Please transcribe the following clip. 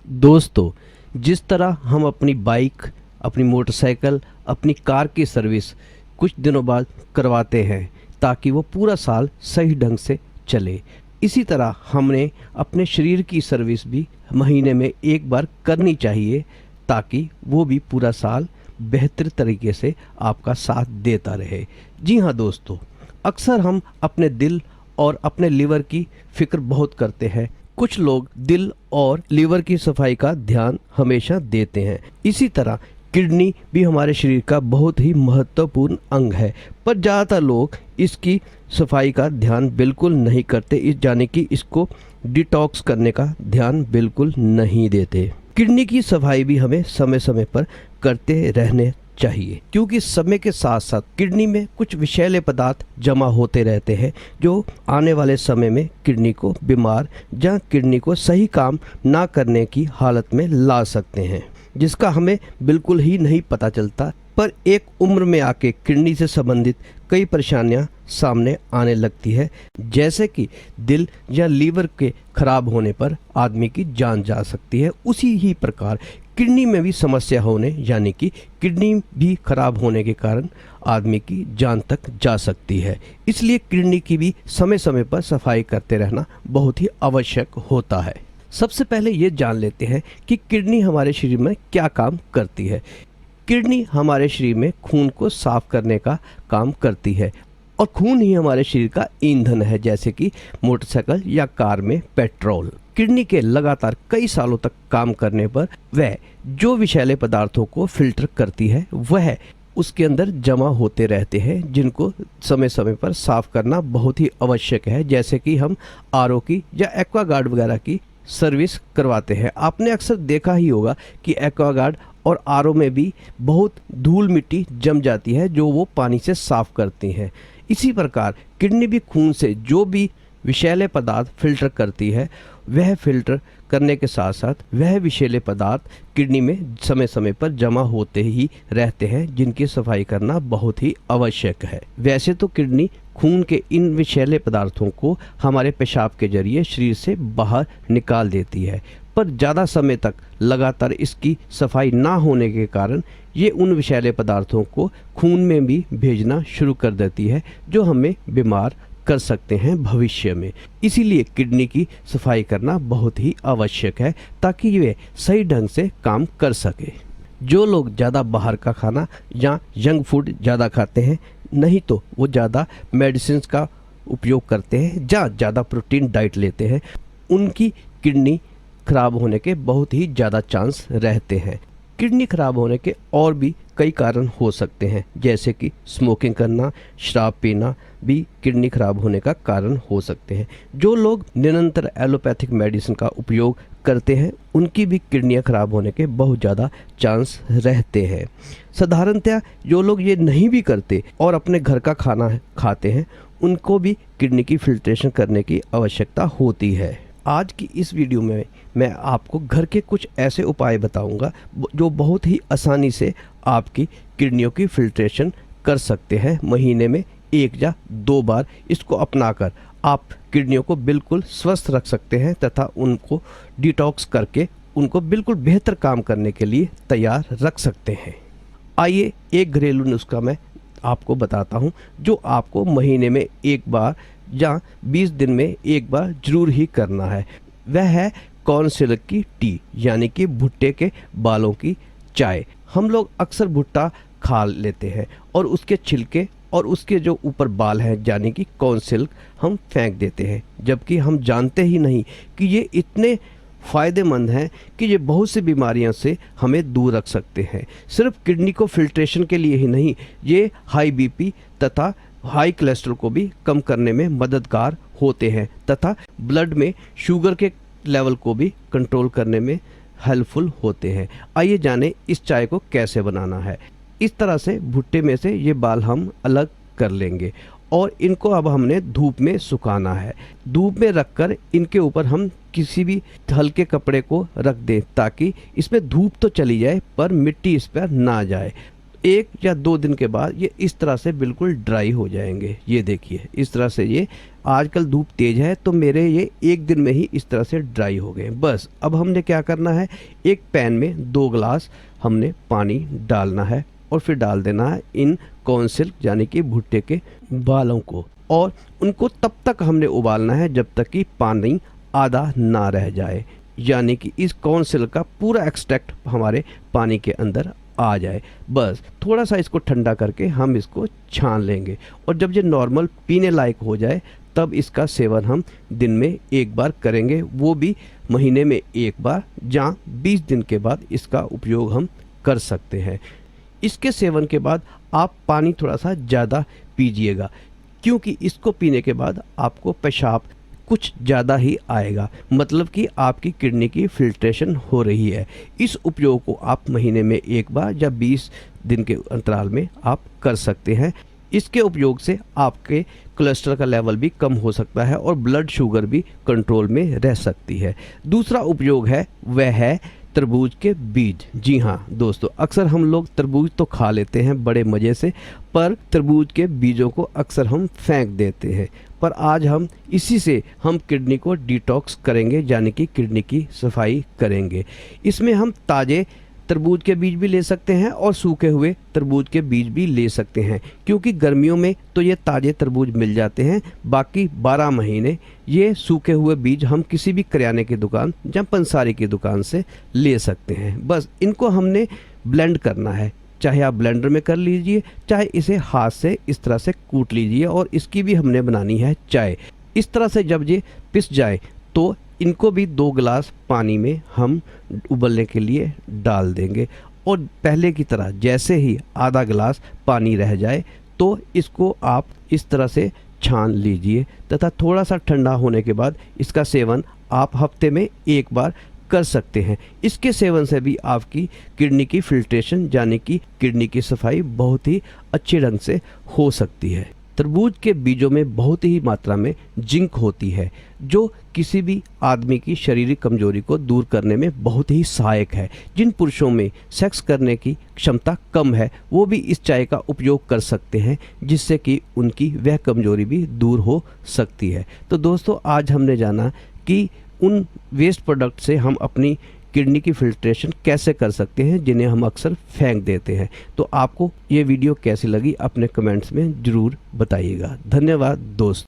दोस्तों, जिस तरह हम अपनी बाइक, अपनी मोटरसाइकिल, अपनी कार की सर्विस कुछ दिनों बाद करवाते हैं ताकि वो पूरा साल सही ढंग से चले, इसी तरह हमने अपने शरीर की सर्विस भी महीने में एक बार करनी चाहिए ताकि वो भी पूरा साल बेहतर तरीके से आपका साथ देता रहे। जी हाँ दोस्तों, अक्सर हम अपने दिल और अपने लीवर की फिक्र बहुत करते हैं। कुछ लोग दिल और लीवर की सफाई का ध्यान हमेशा देते हैं। इसी तरह किडनी भी हमारे शरीर का बहुत ही महत्वपूर्ण अंग है, पर ज़्यादातर लोग इसकी सफाई का ध्यान बिल्कुल नहीं करते, यानी कि इसको डिटॉक्स करने का ध्यान बिल्कुल नहीं देते। किडनी की सफाई भी हमें समय समय पर करते रहने चाहिए, क्योंकि समय के साथ साथ किडनी में कुछ विषैले पदार्थ जमा होते रहते हैं जो आने वाले समय में किडनी को बीमार या किडनी को सही काम ना करने की हालत में ला सकते हैं, जिसका हमें बिल्कुल ही नहीं पता चलता। पर एक उम्र में आके किडनी से संबंधित कई परेशानियां सामने आने लगती है, जैसे कि दिल या लीवर के खराब होने पर आदमी की जान जा सकती है। उसी ही प्रकार किडनी में भी समस्या होने, यानी कि किडनी भी खराब होने के कारण आदमी की जान तक जा सकती है। इसलिए किडनी की भी समय समय पर सफाई करते रहना बहुत ही आवश्यक होता है। सबसे पहले ये जान लेते हैं कि किडनी हमारे शरीर में क्या काम करती है। किडनी हमारे शरीर में खून को साफ करने का काम करती है, और खून ही हमारे शरीर का ईंधन है, जैसे कि मोटरसाइकिल या कार में पेट्रोल। किडनी के लगातार कई सालों तक काम करने पर वह जो विषैले पदार्थों को फिल्टर करती है वह उसके अंदर जमा होते रहते हैं, जिनको समय समय पर साफ करना बहुत ही आवश्यक है, जैसे कि हम आरओ की या एक्वागार्ड वगैरह की सर्विस करवाते हैं। आपने अक्सर देखा ही होगा कि एक्वागार्ड और आरओ में भी बहुत धूल मिट्टी जम जाती है जो वो पानी से साफ करती हैं। इसी प्रकार किडनी भी खून से जो भी विषैले पदार्थ फिल्टर करती है, वह फिल्टर करने के साथ साथ वह विषैले पदार्थ किडनी में समय समय पर जमा होते ही रहते हैं, जिनकी सफाई करना बहुत ही आवश्यक है। वैसे तो किडनी खून के इन विषैले पदार्थों को हमारे पेशाब के जरिए शरीर से बाहर निकाल देती है, पर ज़्यादा समय तक लगातार इसकी सफाई ना होने के कारण ये उन विषैले पदार्थों को खून में भी भेजना शुरू कर देती है, जो हमें बीमार कर सकते हैं भविष्य में। इसीलिए किडनी की सफाई करना बहुत ही आवश्यक है ताकि वे सही ढंग से काम कर सके। जो लोग ज़्यादा बाहर का खाना या जंक फूड ज़्यादा खाते हैं, नहीं तो वो ज़्यादा मेडिसिन का उपयोग करते हैं या ज़्यादा प्रोटीन डाइट लेते हैं, उनकी किडनी खराब होने के बहुत ही ज़्यादा चांस रहते हैं। किडनी खराब होने के और भी कई कारण हो सकते हैं, जैसे कि स्मोकिंग करना, शराब पीना भी किडनी खराब होने का कारण हो सकते हैं। जो लोग निरंतर एलोपैथिक मेडिसिन का उपयोग करते हैं, उनकी भी किडनियां खराब होने के बहुत ज़्यादा चांस रहते हैं। साधारणतया जो लोग ये नहीं भी करते और अपने घर का खाना खाते हैं, उनको भी किडनी की फिल्ट्रेशन करने की आवश्यकता होती है। आज की इस वीडियो में मैं आपको घर के कुछ ऐसे उपाय बताऊंगा जो बहुत ही आसानी से आपकी किडनियों की फिल्ट्रेशन कर सकते हैं। महीने में 1 या 2 बार इसको अपनाकर आप किडनियों को बिल्कुल स्वस्थ रख सकते हैं तथा उनको डिटॉक्स करके उनको बिल्कुल बेहतर काम करने के लिए तैयार रख सकते हैं। आइए एक घरेलू नुस्खा मैं आपको बताता हूं, जो आपको महीने में 1 बार या 20 दिन में 1 बार जरूर ही करना है। वह है कॉर्न सिल्क की टी, यानी कि भुट्टे के बालों की चाय। हम लोग अक्सर भुट्टा खा लेते हैं और उसके छिलके और उसके जो ऊपर बाल हैं, यानी कि कॉर्न सिल्क, हम फेंक देते हैं, जबकि हम जानते ही नहीं कि ये इतने फ़ायदेमंद हैं कि ये बहुत सी बीमारियों से हमें दूर रख सकते हैं। सिर्फ किडनी को फिल्ट्रेशन के लिए ही नहीं, ये हाई बीपी तथा हाई कोलेस्ट्रॉल को भी कम करने में मददगार होते हैं तथा ब्लड में शुगर के लेवल को भी कंट्रोल करने में हेल्पफुल होते हैं। आइए जानें इस चाय को कैसे बनाना है। इस तरह से भुट्टे में से ये बाल हम अलग कर लेंगे और इनको अब हमने धूप में सुखाना है। धूप में रखकर इनके ऊपर हम किसी भी हल्के कपड़े को रख दें ताकि इसमें धूप तो चली जाए पर मिट्टी इस पर ना जाए। 1 या 2 दिन के बाद ये इस तरह से बिल्कुल ड्राई हो जाएंगे। ये देखिए, इस तरह से ये आजकल धूप तेज़ है तो मेरे ये एक दिन में ही इस तरह से ड्राई हो गए। बस अब हमने क्या करना है, एक पैन में 2 गिलास हमने पानी डालना है और फिर डाल देना है इन कॉर्न सिल्क यानी कि भुट्टे के बालों को, और उनको तब तक हमने उबालना है जब तक कि पानी आधा ना रह जाए, यानी कि इस कॉर्न सिल्क का पूरा एक्सट्रैक्ट हमारे पानी के अंदर आ जाए। बस थोड़ा सा इसको ठंडा करके हम इसको छान लेंगे, और जब ये नॉर्मल पीने लायक हो जाए तब इसका सेवन हम दिन में एक बार करेंगे, वो भी महीने में एक बार, जहाँ 20 दिन के बाद इसका उपयोग हम कर सकते हैं। इसके सेवन के बाद आप पानी थोड़ा सा ज़्यादा पीजिएगा, क्योंकि इसको पीने के बाद आपको पेशाब कुछ ज़्यादा ही आएगा, मतलब कि आपकी किडनी की फिल्ट्रेशन हो रही है। इस उपयोग को आप महीने में एक बार या 20 दिन के अंतराल में आप कर सकते हैं। इसके उपयोग से आपके कोलेस्ट्रॉल का लेवल भी कम हो सकता है और ब्लड शुगर भी कंट्रोल में रह सकती है। दूसरा उपयोग है वह है तरबूज के बीज। जी हाँ दोस्तों, अक्सर हम लोग तरबूज तो खा लेते हैं बड़े मज़े से, पर तरबूज के बीजों को अक्सर हम फेंक देते हैं। पर आज हम इसी से हम किडनी को डिटॉक्स करेंगे, यानी कि किडनी की सफाई करेंगे। इसमें हम ताज़े तरबूज के बीज भी ले सकते हैं और सूखे हुए तरबूज के बीज भी ले सकते हैं, क्योंकि गर्मियों में तो ये ताज़े तरबूज मिल जाते हैं, बाकी 12 महीने ये सूखे हुए बीज हम किसी भी करियाने की दुकान या पंसारी की दुकान से ले सकते हैं। बस इनको हमने ब्लेंड करना है, चाहे आप ब्लेंडर में कर लीजिए, चाहे इसे हाथ से इस तरह से कूट लीजिए, और इसकी भी हमने बनानी है चाय। इस तरह से जब ये पिस जाए तो इनको भी 2 गिलास पानी में हम उबलने के लिए डाल देंगे, और पहले की तरह जैसे ही आधा गिलास पानी रह जाए तो इसको आप इस तरह से छान लीजिए, तथा थोड़ा सा ठंडा होने के बाद इसका सेवन आप हफ्ते में एक बार कर सकते हैं। इसके सेवन से भी आपकी किडनी की फिल्ट्रेशन यानी कि किडनी की सफाई बहुत ही अच्छे ढंग से हो सकती है। तरबूज के बीजों में बहुत ही मात्रा में जिंक होती है, जो किसी भी आदमी की शारीरिक कमजोरी को दूर करने में बहुत ही सहायक है। जिन पुरुषों में सेक्स करने की क्षमता कम है वो भी इस चाय का उपयोग कर सकते हैं, जिससे कि उनकी वह कमजोरी भी दूर हो सकती है। तो दोस्तों, आज हमने जाना कि उन वेस्ट प्रोडक्ट से हम अपनी किडनी की फिल्ट्रेशन कैसे कर सकते हैं जिन्हें हम अक्सर फेंक देते हैं। तो आपको ये वीडियो कैसी लगी अपने कमेंट्स में ज़रूर बताइएगा। धन्यवाद दोस्त।